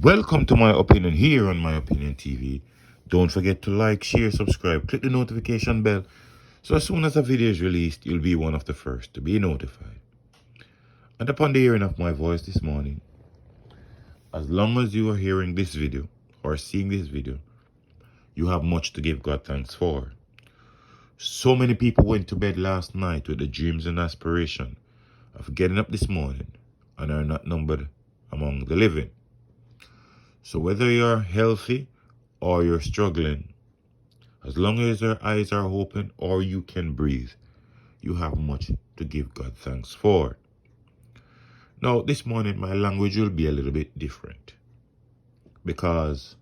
Welcome to my opinion here on My Opinion TV. Don't forget to like, share, subscribe, click the notification bell so as soon as a video is released, you'll be one of the first to be notified. And upon the hearing of my voice this morning, as long as you are hearing this video or seeing this video, you have much to give God thanks for. So many people went to bed last night with the dreams and aspiration of getting up this morning and are not numbered among the living. So whether you're healthy or you're struggling, as long as your eyes are open or you can breathe, you have much to give God thanks for. Now, this morning, my language will be a little bit different because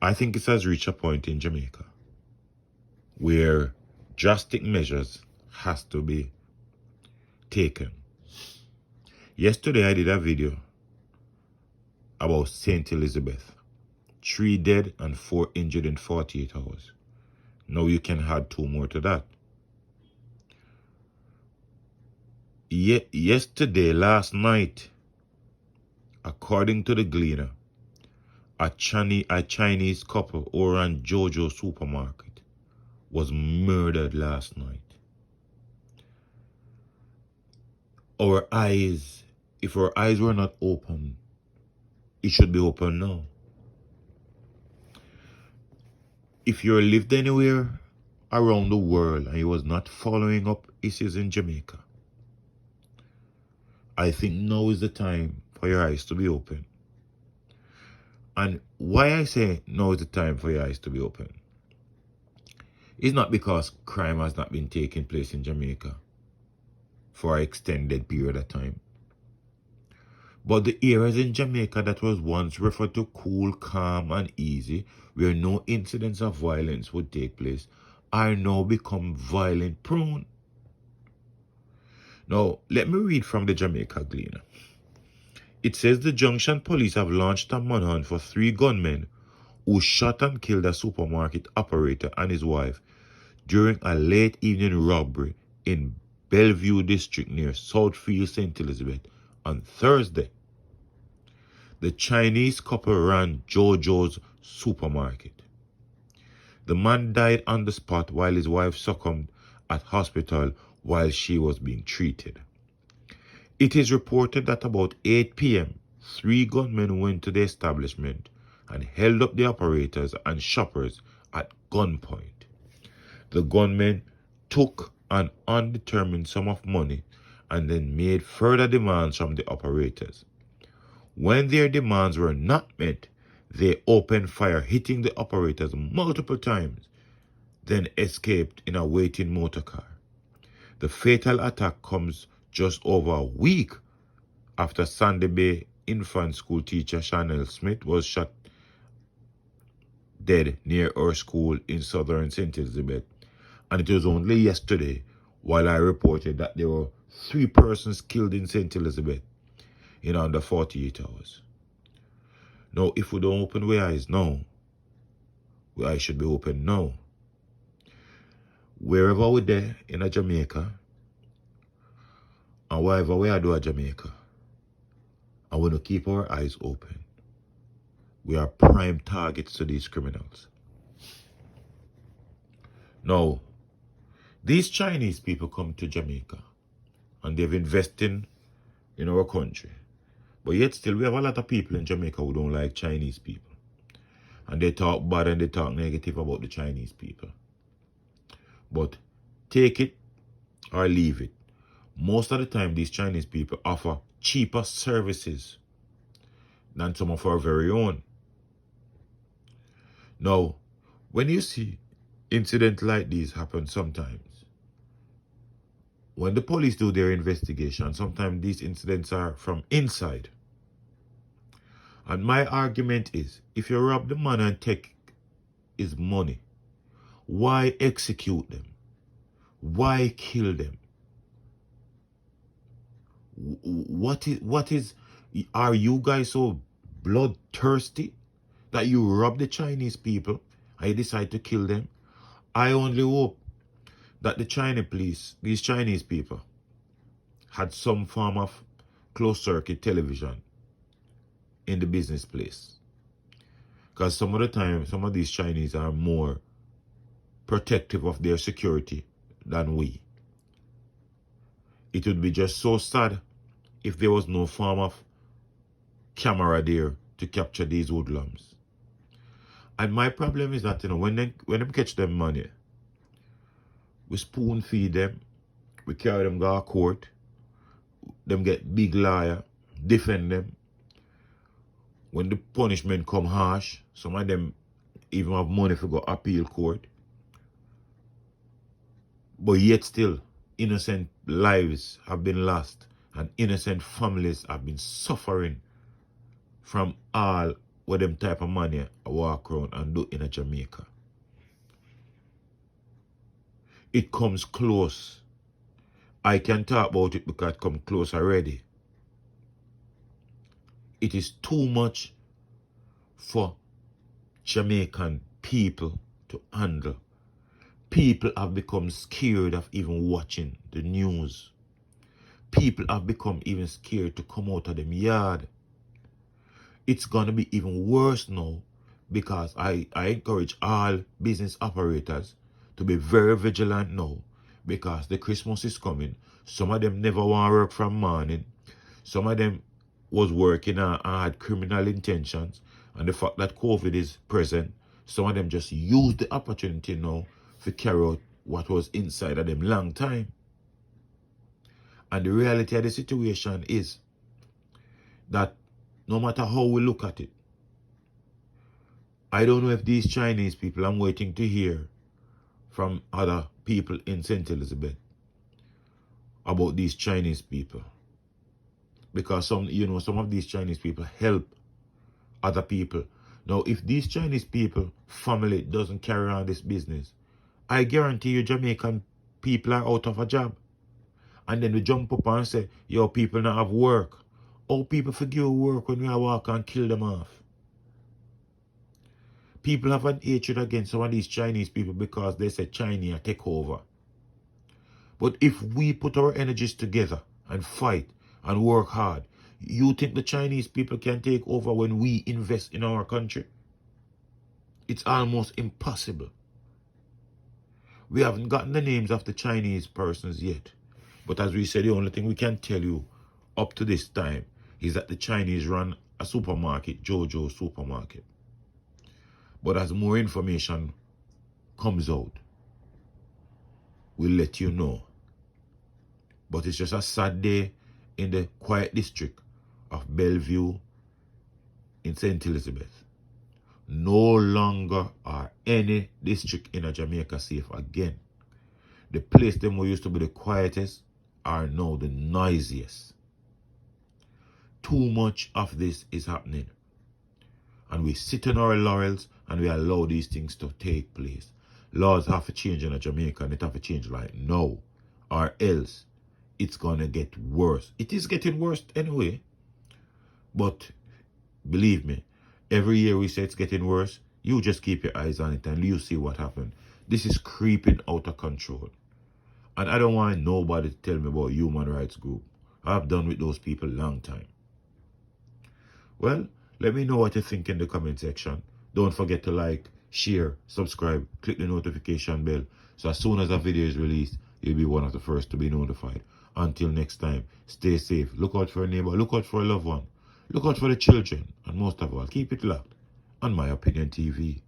I think it has reached a point in Jamaica where drastic measures has to be taken. Yesterday, I did a video about St. Elizabeth. 3 dead and 4 injured in 48 hours. Now you can add 2 more to that. Last night, according to the Gleaner, a Chinese couple over on Jojo supermarket was murdered last night. If our eyes were not open, it should be open now. If you lived anywhere around the world and you was not following up issues in Jamaica, I think now is the time for your eyes to be open. And why I say now is the time for your eyes to be open is not because crime has not been taking place in Jamaica for an extended period of time. But the areas in Jamaica that was once referred to cool, calm, and easy, where no incidents of violence would take place, are now become violent prone. Now, let me read from the Jamaica Gleaner. It says the Junction police have launched a manhunt for 3 gunmen who shot and killed a supermarket operator and his wife during a late evening robbery in Bellevue district near Southfield, St. Elizabeth on Thursday. The Chinese couple ran Jojo's supermarket. The man died on the spot while his wife succumbed at hospital while she was being treated. It is reported that about 8 p.m., 3 gunmen went to the establishment and held up the operators and shoppers at gunpoint. The gunmen took an undetermined sum of money and then made further demands from the operators. When their demands were not met, they opened fire, hitting the operators multiple times, then escaped in a waiting motor car. The fatal attack comes just over a week after Sandy Bay infant school teacher Chanel Smith was shot dead near her school in southern St. Elizabeth. And it was only yesterday while I reported that there were 3 persons killed in St. Elizabeth in under 48 hours. Now, if we don't open our eyes now, our eyes should be open now. Wherever we're there in a Jamaica, and wherever we are doing Jamaica, and we don't keep our eyes open, we are prime targets to these criminals. Now, these Chinese people come to Jamaica, and they've invested in our country. But yet still, we have a lot of people in Jamaica who don't like Chinese people. And they talk bad and they talk negative about the Chinese people. But take it or leave it. Most of the time, these Chinese people offer cheaper services than some of our very own. Now, when you see incidents like these happen sometimes, when the police do their investigation, sometimes these incidents are from inside. And my argument is, if you rob the man and take his money, why execute them? Why kill them? Are you guys so bloodthirsty that you rob the Chinese people and you decide to kill them? I only hope that the China police, these Chinese people, had some form of closed circuit television in the business place. Because some of the time, some of these Chinese are more protective of their security than we. It would be just so sad if there was no form of camera there to capture these hoodlums. And my problem is that, when they catch them money, we spoon feed them, we carry them go to court, them get big lawyer, defend them. When the punishment come harsh, some of them even have money to go appeal court. But yet still, innocent lives have been lost and innocent families have been suffering from all what them type of money I walk around and do in Jamaica. It comes close. I can talk about it because it comes close already. It is too much for Jamaican people to handle. People have become scared of even watching the news. People have become even scared to come out of them yard. It's going to be even worse now because I encourage all business operators to be very vigilant now because the Christmas is coming. Some of them never want to work from morning. Some of them was working and had criminal intentions. And the fact that COVID is present, some of them just use the opportunity now to carry out what was inside of them long time. And the reality of the situation is that no matter how we look at it, I don't know if these Chinese people, I'm waiting to hear from other people in St. Elizabeth about these Chinese people. Because some of these Chinese people help other people. Now, if these Chinese people, family doesn't carry on this business, I guarantee you Jamaican people are out of a job. And then we jump up and say, yo, people not have work. Oh, people forget work when we walk and kill them off. People have an hatred against some of these Chinese people because they say China take over. But if we put our energies together and fight and work hard, you think the Chinese people can take over when we invest in our country? It's almost impossible. We haven't gotten the names of the Chinese persons yet. But as we said, the only thing we can tell you up to this time is that the Chinese run a supermarket, Jojo Supermarket. But as more information comes out, we'll let you know. But it's just a sad day in the quiet district of Bellevue in St. Elizabeth. No longer are any district in Jamaica safe again. The place them who used to be the quietest are now the noisiest. Too much of this is happening. And we sit on our laurels and we allow these things to take place. Laws have to change in Jamaica and it have to change right now. Or else it's going to get worse. It is getting worse anyway. But believe me, every year we say it's getting worse. You just keep your eyes on it and you see what happens. This is creeping out of control. And I don't want nobody to tell me about human rights group. I've done with those people long time. Well, let me know what you think in the comment section. Don't forget to like, share, subscribe, click the notification bell. So as soon as a video is released, you'll be one of the first to be notified. Until next time, stay safe. Look out for a neighbor. Look out for a loved one. Look out for the children. And most of all, keep it locked on My Opinion TV.